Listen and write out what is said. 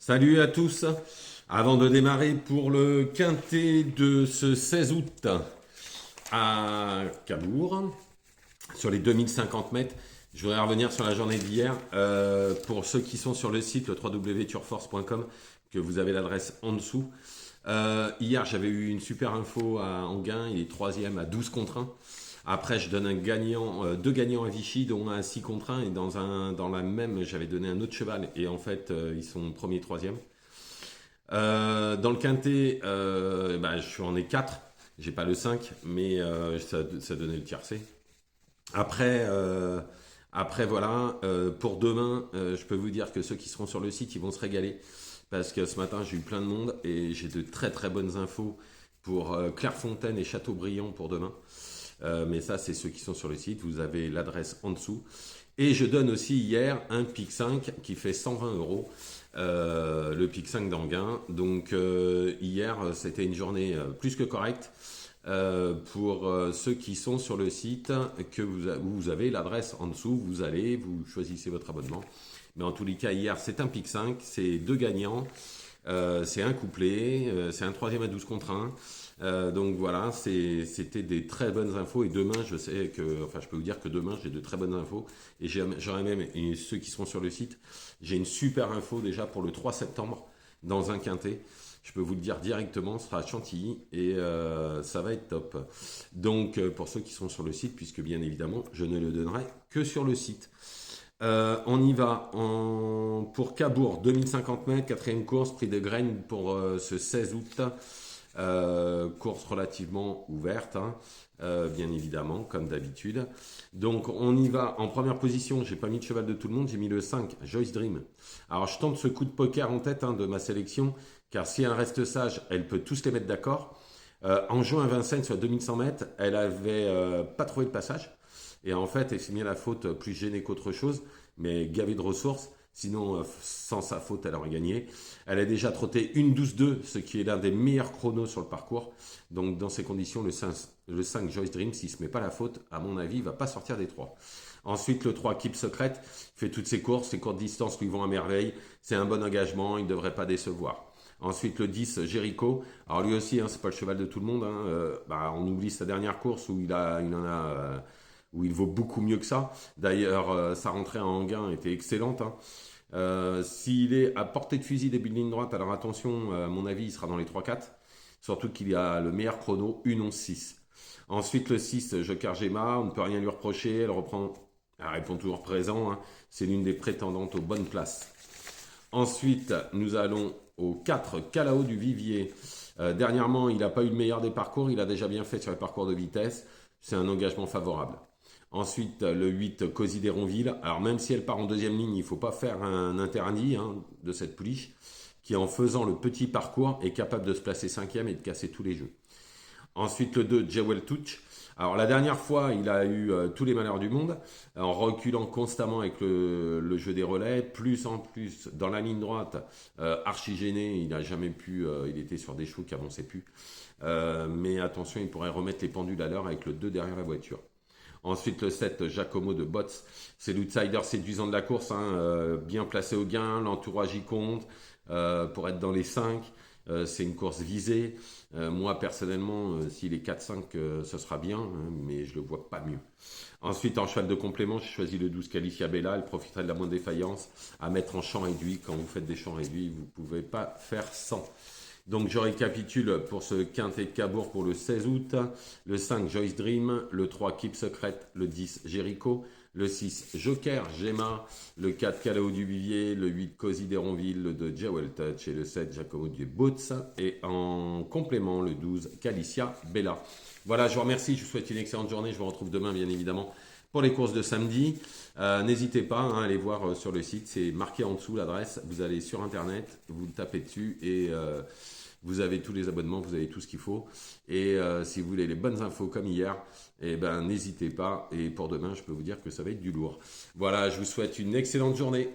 Salut à tous. Avant de démarrer pour le quintet de ce 16 août à Cabourg, sur les 2050 mètres, je voudrais revenir sur la journée d'hier. Pour ceux qui sont sur le site, le www.turforce.com, que vous avez l'adresse en dessous. Hier, j'avais eu une super info à Anguin, il est troisième à 12 contre 1. Après, je donne un gagnant, deux gagnants à Vichy, dont un à 6 contre 1. Et dans la même, j'avais donné un autre cheval. Et en fait, ils sont premier et troisième. Dans le quintet, je suis en ai 4. J'ai pas le 5, mais ça donnait le tiercé. Après, voilà, pour demain, je peux vous dire que ceux qui seront sur le site, ils vont se régaler. Parce que ce matin, j'ai eu plein de monde et j'ai de très très bonnes infos pour Clairefontaine et Châteaubriand pour demain. Mais ça, c'est ceux qui sont sur le site. Vous avez l'adresse en dessous. Et je donne aussi hier un pic 5 qui fait 120 euros. Le pic 5 d'Anguin. Donc hier, c'était une journée plus que correcte. Pour ceux qui sont sur le site, vous avez l'adresse en dessous, vous choisissez votre abonnement. Mais en tous les cas, hier, c'est un pic 5, c'est deux gagnants, c'est un couplet, c'est un troisième à 12 contre 1. Donc voilà, c'était des très bonnes infos. Et demain, je peux vous dire que demain, j'ai de très bonnes infos. Et j'aurai même, et ceux qui seront sur le site, j'ai une super info déjà pour le 3 septembre dans un quintet. Je peux vous le dire directement, ce sera à Chantilly et ça va être top. Donc pour ceux qui sont sur le site, puisque bien évidemment, je ne le donnerai que sur le site. On y va pour Cabourg, 2050 mètres, quatrième course, prix de graines pour ce 16 août. Course relativement ouverte, hein, bien évidemment, comme d'habitude. Donc on y va en première position. J'ai pas mis de cheval de tout le monde, j'ai mis le 5, Joyce Dream. Alors je tente ce coup de poker en tête de ma sélection, car si elle reste sage, elle peut tous les mettre d'accord. En juin à Vincennes, sur 2100 mètres, elle avait pas trouvé le passage. Et en fait, elle s'est mis à la faute plus gênée qu'autre chose, mais gavée de ressources. Sinon, sans sa faute, elle aurait gagné. Elle a déjà trotté une 12-2, ce qui est l'un des meilleurs chronos sur le parcours. Donc, dans ces conditions, le 5 Joyce Dream, s'il ne se met pas la faute, à mon avis, il ne va pas sortir des 3. Ensuite, le 3 Keep Secret fait toutes ses courses. Ses courtes distances lui vont à merveille. C'est un bon engagement, il ne devrait pas décevoir. Ensuite, le 10, Jericho. Alors lui aussi, c'est pas le cheval de tout le monde. On oublie sa dernière course où où il vaut beaucoup mieux que ça. D'ailleurs, sa rentrée en Anguin était excellente. S'il est à portée de fusil début de ligne droite, alors attention, à mon avis, il sera dans les 3-4. Surtout qu'il a le meilleur chrono, 1:11:6. Ensuite, le 6, Joker Gemma, on ne peut rien lui reprocher. Elle répond toujours présent. C'est l'une des prétendantes aux bonnes places. Ensuite, nous allons au 4, Calao du Vivier. Dernièrement, il n'a pas eu le meilleur des parcours. Il a déjà bien fait sur les parcours de vitesse. C'est un engagement favorable. Ensuite, le 8, Cosy d'Héronville. Alors, même si elle part en deuxième ligne, il ne faut pas faire un interdit de cette pouliche, qui, en faisant le petit parcours, est capable de se placer cinquième et de casser tous les jeux. Ensuite, le 2, Jewel Touch. Alors, la dernière fois, il a eu tous les malheurs du monde, en reculant constamment avec le jeu des relais, plus en plus dans la ligne droite, archi gêné, il n'a jamais pu, il était sur des chevaux qui avançaient plus. Mais attention, il pourrait remettre les pendules à l'heure avec le 2 derrière la voiture. Ensuite, le 7, Giacomo de Bots. C'est l'outsider séduisant de la course, bien placé au gain, l'entourage y compte, pour être dans les 5. C'est une course visée. Moi, personnellement, s'il est 4-5, ce sera bien, mais je ne le vois pas mieux. Ensuite, en cheval de complément, j'ai choisi le 12 Calicia Bella. Elle profiterait de la moindre défaillance à mettre en champ réduit. Quand vous faites des champs réduits, vous ne pouvez pas faire sans. Donc je récapitule pour ce quintet de Cabourg pour le 16 août. Le 5 Joyce Dream, le 3 Keep Secret, le 10 Jericho, le 6 Joker Gemma, le 4 Calao du Vivier, le 8 Cosy d'Héronville, le 2 Jewel Touch et le 7 Giacomo du Boots. Et en complément le 12 Calicia Bella. Voilà, je vous remercie, je vous souhaite une excellente journée. Je vous retrouve demain bien évidemment pour les courses de samedi. N'hésitez pas à aller voir sur le site, c'est marqué en dessous l'adresse. Vous allez sur internet, vous tapez dessus et vous avez tous les abonnements, vous avez tout ce qu'il faut. Et si vous voulez les bonnes infos comme hier, n'hésitez pas. Et pour demain, je peux vous dire que ça va être du lourd. Voilà, je vous souhaite une excellente journée.